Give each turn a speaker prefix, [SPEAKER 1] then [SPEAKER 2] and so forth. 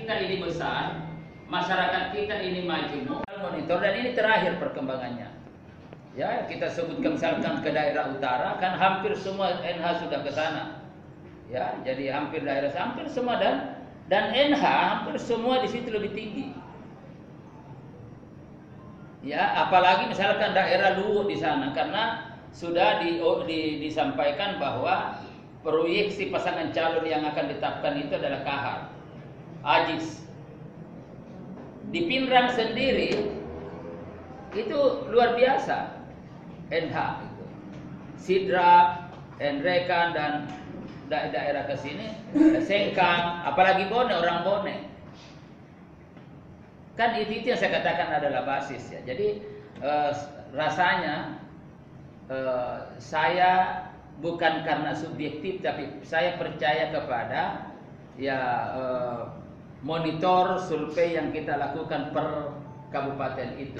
[SPEAKER 1] kita ini besar, masyarakat kita ini majemuk, monitor, dan ini terakhir perkembangannya. Ya, kita sebutkan misalkan ke daerah utara, kan hampir semua NH sudah ke sana. Ya, jadi hampir semua dan NH hampir semua di situ lebih tinggi. Ya, apalagi misalkan daerah Luwu di sana, karena sudah disampaikan bahwa proyeksi pasangan calon yang akan ditetapkan itu adalah Kahar, Ajis. Di Pinrang sendiri itu luar biasa, NH itu. Sidrap, Enrekan dan daerah ke sini, Sengkang, apalagi Bone, orang Bone. Kan itu yang saya katakan adalah basis ya. Jadi rasanya saya bukan karena subjektif, tapi saya percaya kepada monitor survei yang kita lakukan per kabupaten itu.